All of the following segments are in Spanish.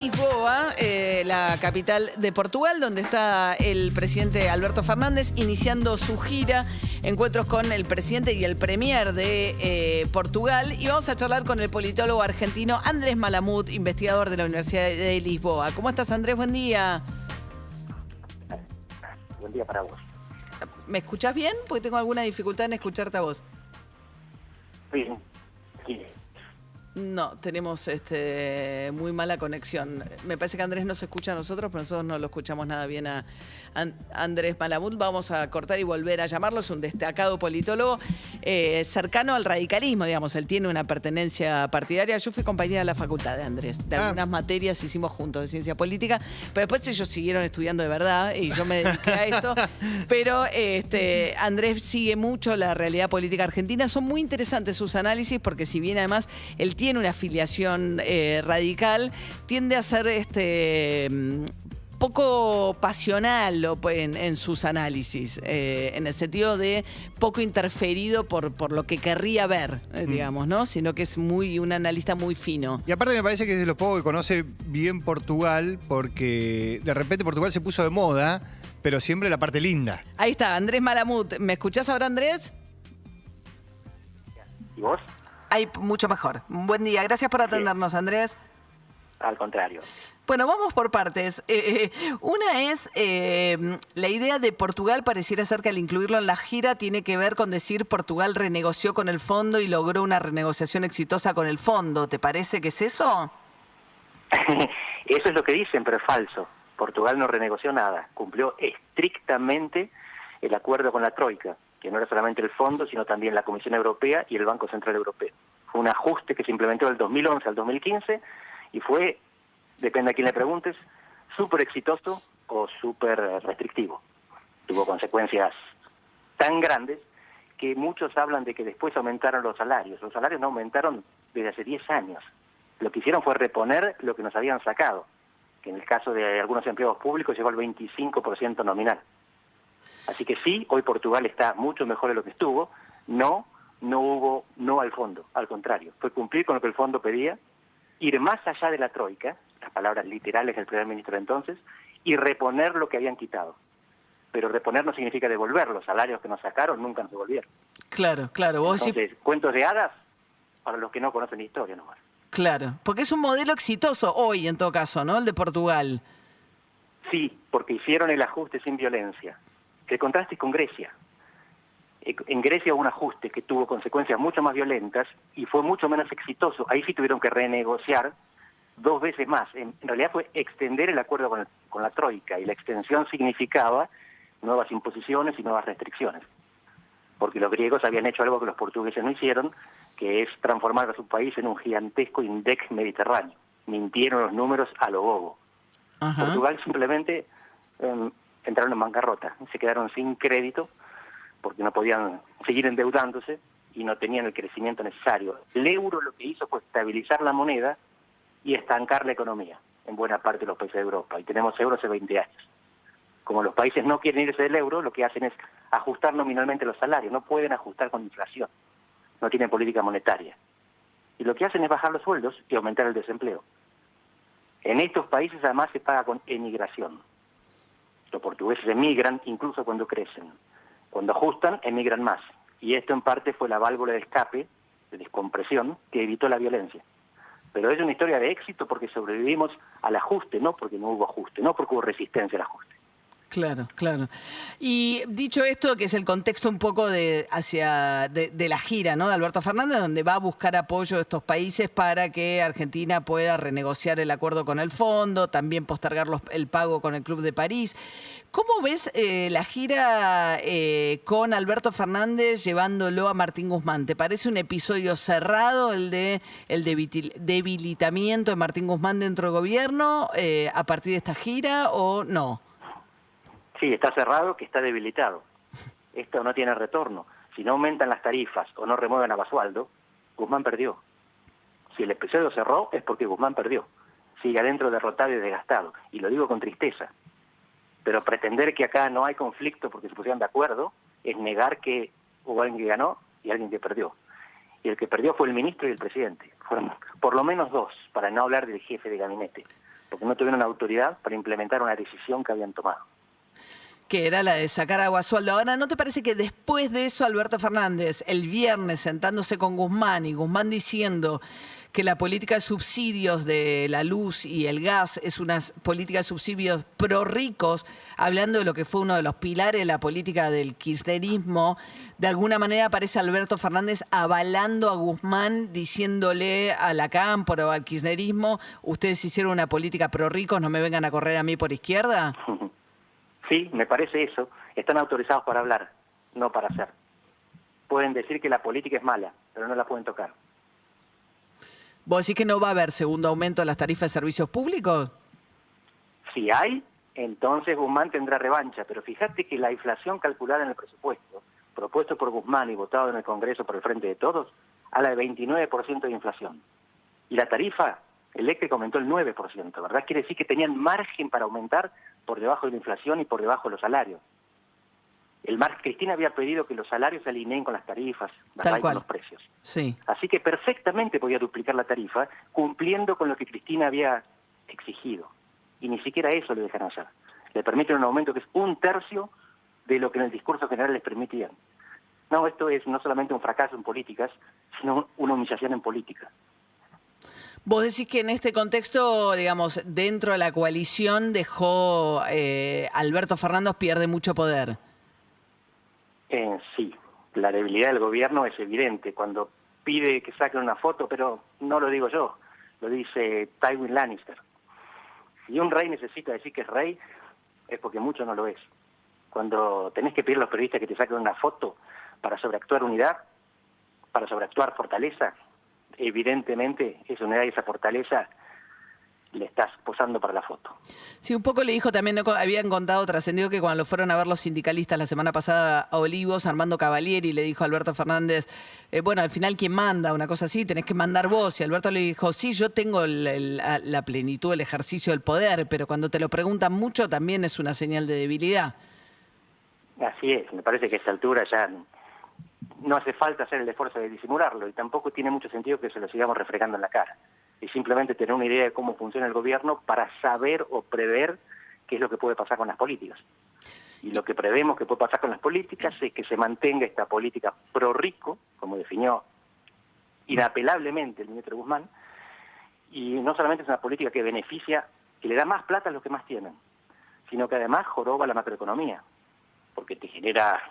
Lisboa, la capital de Portugal, donde está el presidente Alberto Fernández iniciando su gira, encuentros con el presidente y el premier de Portugal. Y vamos a charlar con el politólogo argentino Andrés Malamud, investigador de la Universidad de Lisboa. ¿Cómo estás, Andrés? Buen día. Buen día para vos. ¿Me escuchás bien? Porque tengo alguna dificultad en escucharte a vos. Bien. Sí. No, tenemos muy mala conexión. Me parece que Andrés nos escucha a nosotros, pero nosotros no lo escuchamos nada bien a Andrés Malamud. Vamos a cortar y volver a llamarlo. Es un destacado politólogo cercano al radicalismo, digamos. Él tiene una pertenencia partidaria. Yo fui compañera de la facultad de Andrés. De algunas materias hicimos juntos de ciencia política, pero después ellos siguieron estudiando de verdad y yo me dediqué a esto. Pero Andrés sigue mucho la realidad política argentina. Son muy interesantes sus análisis porque si bien además él tiene una afiliación radical, tiende a ser poco pasional en sus análisis, en el sentido de poco interferido por lo que querría ver, digamos, ¿no? Sino que es un analista muy fino. Y aparte me parece que es de los pocos que conoce bien Portugal, porque de repente Portugal se puso de moda, pero siempre la parte linda. Ahí está, Andrés Malamud. ¿Me escuchás ahora, Andrés? ¿Y vos? Ay, mucho mejor. Buen día. Gracias por atendernos, Andrés. Al contrario. Bueno, vamos por partes. Una es la idea de Portugal. Pareciera ser que al incluirlo en la gira tiene que ver con decir Portugal renegoció con el fondo y logró una renegociación exitosa con el fondo. ¿Te parece que es eso? Eso es lo que dicen, pero es falso. Portugal no renegoció nada. Cumplió estrictamente el acuerdo con la Troika, que no era solamente el fondo, sino también la Comisión Europea y el Banco Central Europeo. Fue un ajuste que se implementó del 2011 al 2015 y fue, depende a quién le preguntes, súper exitoso o súper restrictivo. Tuvo consecuencias tan grandes que muchos hablan de que después aumentaron los salarios. Los salarios no aumentaron desde hace 10 años. Lo que hicieron fue reponer lo que nos habían sacado, que en el caso de algunos empleados públicos llegó al 25% nominal. Así que sí, hoy Portugal está mucho mejor de lo que estuvo. No hubo no al fondo, al contrario. Fue cumplir con lo que el fondo pedía, ir más allá de la Troika, las palabras literales del primer ministro de entonces, y reponer lo que habían quitado. Pero reponer no significa devolver. Los salarios que nos sacaron nunca nos devolvieron. Claro, claro. Vos Entonces, cuentos de hadas para los que no conocen la historia nomás. Claro, porque es un modelo exitoso hoy, en todo caso, ¿no? El de Portugal. Sí, porque hicieron el ajuste sin violencia. El contraste es con Grecia. En Grecia hubo un ajuste que tuvo consecuencias mucho más violentas y fue mucho menos exitoso. Ahí sí tuvieron que renegociar 2 veces más. En realidad fue extender el acuerdo con la Troika, y la extensión significaba nuevas imposiciones y nuevas restricciones. Porque los griegos habían hecho algo que los portugueses no hicieron, que es transformar a su país en un gigantesco INDEC mediterráneo. Mintieron los números a lo bobo. Ajá. Portugal simplemente entraron en bancarrota, se quedaron sin crédito porque no podían seguir endeudándose y no tenían el crecimiento necesario. El euro lo que hizo fue estabilizar la moneda y estancar la economía en buena parte de los países de Europa, y tenemos euro hace 20 años. Como los países no quieren irse del euro, lo que hacen es ajustar nominalmente los salarios, no pueden ajustar con inflación, no tienen política monetaria. Y lo que hacen es bajar los sueldos y aumentar el desempleo. En estos países además se paga con emigración. Los portugueses emigran incluso cuando crecen. Cuando ajustan, emigran más. Y esto en parte fue la válvula de escape, de descompresión, que evitó la violencia. Pero es una historia de éxito porque sobrevivimos al ajuste, no porque no hubo ajuste, no porque hubo resistencia al ajuste. Claro, claro. Y dicho esto, que es el contexto un poco de la gira, ¿no?, de Alberto Fernández, donde va a buscar apoyo de estos países para que Argentina pueda renegociar el acuerdo con el fondo, también postergar el pago con el Club de París. ¿Cómo ves la gira con Alberto Fernández llevándolo a Martín Guzmán? ¿Te parece un episodio cerrado el debilitamiento de Martín Guzmán dentro del gobierno a partir de esta gira o no? Sí, está cerrado, que está debilitado. Esto no tiene retorno. Si no aumentan las tarifas o no remueven a Basualdo, Guzmán perdió. Si el episodio cerró es porque Guzmán perdió. Sigue adentro derrotado y desgastado. Y lo digo con tristeza. Pero pretender que acá no hay conflicto porque se pusieron de acuerdo es negar que hubo alguien que ganó y alguien que perdió. Y el que perdió fue el ministro y el presidente. Fueron por lo menos 2, para no hablar del jefe de gabinete. porque no tuvieron autoridad para implementar una decisión que habían tomado. Que era la de sacar a Basualdo. Ahora, ¿no te parece que después de eso Alberto Fernández, el viernes sentándose con Guzmán y Guzmán diciendo que la política de subsidios de la luz y el gas es una política de subsidios pro ricos, hablando de lo que fue uno de los pilares de la política del kirchnerismo, de alguna manera aparece Alberto Fernández avalando a Guzmán, diciéndole a la Cámpora o al kirchnerismo, ustedes hicieron una política pro ricos, no me vengan a correr a mí por izquierda? Sí, me parece eso. Están autorizados para hablar, no para hacer. Pueden decir que la política es mala, pero no la pueden tocar. ¿Vos decís que no va a haber segundo aumento de las tarifas de servicios públicos? Si hay, entonces Guzmán tendrá revancha, pero fíjate que la inflación calculada en el presupuesto, propuesto por Guzmán y votado en el Congreso por el Frente de Todos, habla de 29% de inflación. Y la tarifa eléctrica aumentó el 9%, ¿verdad? Quiere decir que tenían margen para aumentar por debajo de la inflación y por debajo de los salarios. Cristina había pedido que los salarios se alineen con las tarifas, ¿verdad? Y con los precios. Sí. Así que perfectamente podía duplicar la tarifa, cumpliendo con lo que Cristina había exigido. Y ni siquiera eso le dejan hacer. Le permiten un aumento que es 1/3 de lo que en el discurso general les permitían. No, esto es no solamente un fracaso en políticas, sino una humillación en política. Vos decís que en este contexto, digamos, dentro de la coalición dejó Alberto Fernández pierde mucho poder. Sí, la debilidad del gobierno es evidente. Cuando pide que saquen una foto, pero no lo digo yo, lo dice Tywin Lannister. Si un rey necesita decir que es rey, es porque mucho no lo es. Cuando tenés que pedir a los periodistas que te saquen una foto para sobreactuar unidad, para sobreactuar fortaleza, evidentemente esa unidad y esa fortaleza le estás posando para la foto. Sí, un poco le dijo también, ¿no? Habían contado, trascendió que cuando lo fueron a ver los sindicalistas la semana pasada a Olivos, Armando Cavalieri le dijo a Alberto Fernández, bueno, al final ¿quién manda? Una cosa así, tenés que mandar vos. Y Alberto le dijo, sí, yo tengo la plenitud, el ejercicio del poder, pero cuando te lo preguntan mucho también es una señal de debilidad. Así es, me parece que a esta altura ya no hace falta hacer el esfuerzo de disimularlo y tampoco tiene mucho sentido que se lo sigamos refregando en la cara. Y simplemente tener una idea de cómo funciona el gobierno para saber o prever qué es lo que puede pasar con las políticas. Y lo que prevemos que puede pasar con las políticas es que se mantenga esta política pro rico, como definió inapelablemente el ministro Guzmán, y no solamente es una política que beneficia, que le da más plata a los que más tienen, sino que además joroba la macroeconomía, porque te genera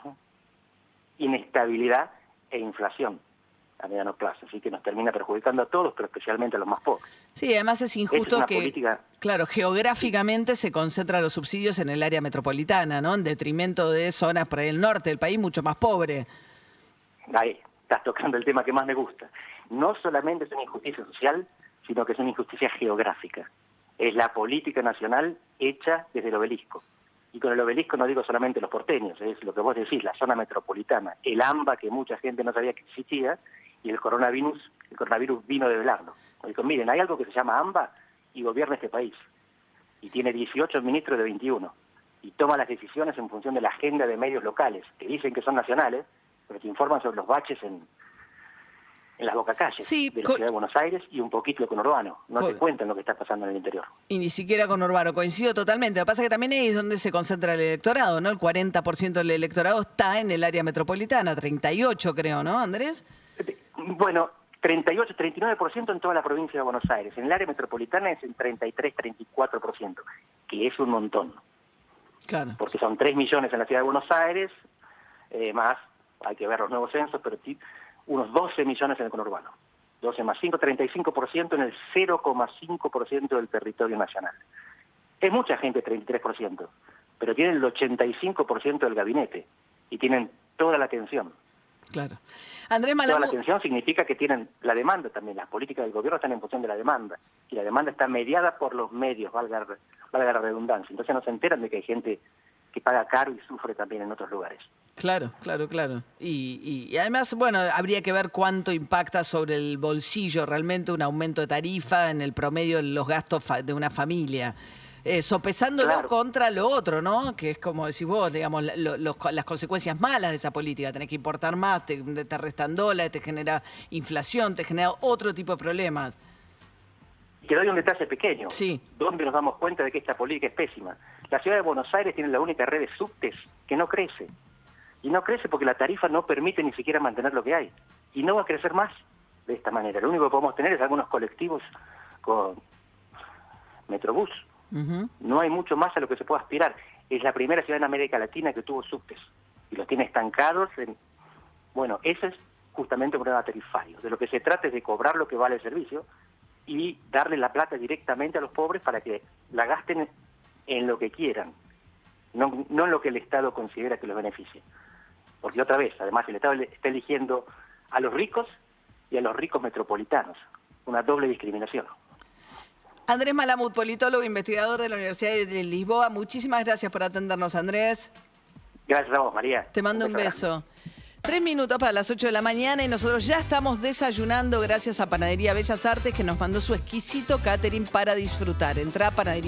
inestabilidad e inflación a mediano plazo, así que nos termina perjudicando a todos, pero especialmente a los más pobres. Sí, además es injusto que, política... claro, geográficamente se concentran los subsidios en el área metropolitana, ¿no? En detrimento de zonas por ahí del norte del país mucho más pobre. Ahí, estás tocando el tema que más me gusta. No solamente es una injusticia social, sino que es una injusticia geográfica. Es la política nacional hecha desde el obelisco. Y con el obelisco no digo solamente los porteños, es lo que vos decís, la zona metropolitana, el AMBA que mucha gente no sabía que existía, y el coronavirus vino de velarlo. Dijo, miren, hay algo que se llama AMBA y gobierna este país. Y tiene 18 ministros de 21. Y toma las decisiones en función de la agenda de medios locales, que dicen que son nacionales, pero que informan sobre los baches en las bocacalles de la ciudad de Buenos Aires y un poquito de conurbano. No te cuentan lo que está pasando en el interior. Y ni siquiera con Urbano, coincido totalmente. Lo que pasa es que también ahí es donde se concentra el electorado, ¿no? El 40% del electorado está en el área metropolitana, 38 creo, ¿no, Andrés? Bueno, 38, 39% en toda la provincia de Buenos Aires. En el área metropolitana es en 33, 34%, que es un montón. Claro. Porque son 3 millones en la ciudad de Buenos Aires, más, hay que ver los nuevos censos, pero unos 12 millones en el conurbano. 12 más 5, 35% en el 0,5% del territorio nacional. Es mucha gente, 33%, pero tienen el 85% del gabinete y tienen toda la atención. Claro. Andrés Malamud... Toda la atención significa que tienen la demanda también. Las políticas del gobierno están en función de la demanda. Y la demanda está mediada por los medios, valga la redundancia. Entonces no se enteran de que hay gente que paga caro y sufre también en otros lugares. Claro. Y además, bueno, habría que ver cuánto impacta sobre el bolsillo realmente un aumento de tarifa en el promedio de los gastos de una familia. Sopesándolo contra lo otro, ¿no? Que es como decís vos, digamos, las consecuencias malas de esa política. Tenés que importar más, te restan dólares, te genera inflación, te genera otro tipo de problemas. te doy un detalle pequeño. Sí. ¿Dónde nos damos cuenta de que esta política es pésima? La ciudad de Buenos Aires tiene la única red de subtes que no crece. Y no crece porque la tarifa no permite ni siquiera mantener lo que hay. Y no va a crecer más de esta manera. Lo único que podemos tener es algunos colectivos con Metrobús. No hay mucho más a lo que se puede aspirar. Es la primera ciudad en América Latina que tuvo subtes. Y los tiene estancados. Bueno, ese es justamente un problema tarifario. De lo que se trata es de cobrar lo que vale el servicio y darle la plata directamente a los pobres para que la gasten en lo que quieran, no en lo que el Estado considera que los beneficie. Porque otra vez, además, el Estado está eligiendo a los ricos y a los ricos metropolitanos. Una doble discriminación. Andrés Malamud, politólogo, investigador de la Universidad de Lisboa. Muchísimas gracias por atendernos, Andrés. Gracias a vos, María. Te mando un beso. 3 minutos para las 8 de la mañana y nosotros ya estamos desayunando gracias a Panadería Bellas Artes, que nos mandó su exquisito catering para disfrutar. Entrá a Panadería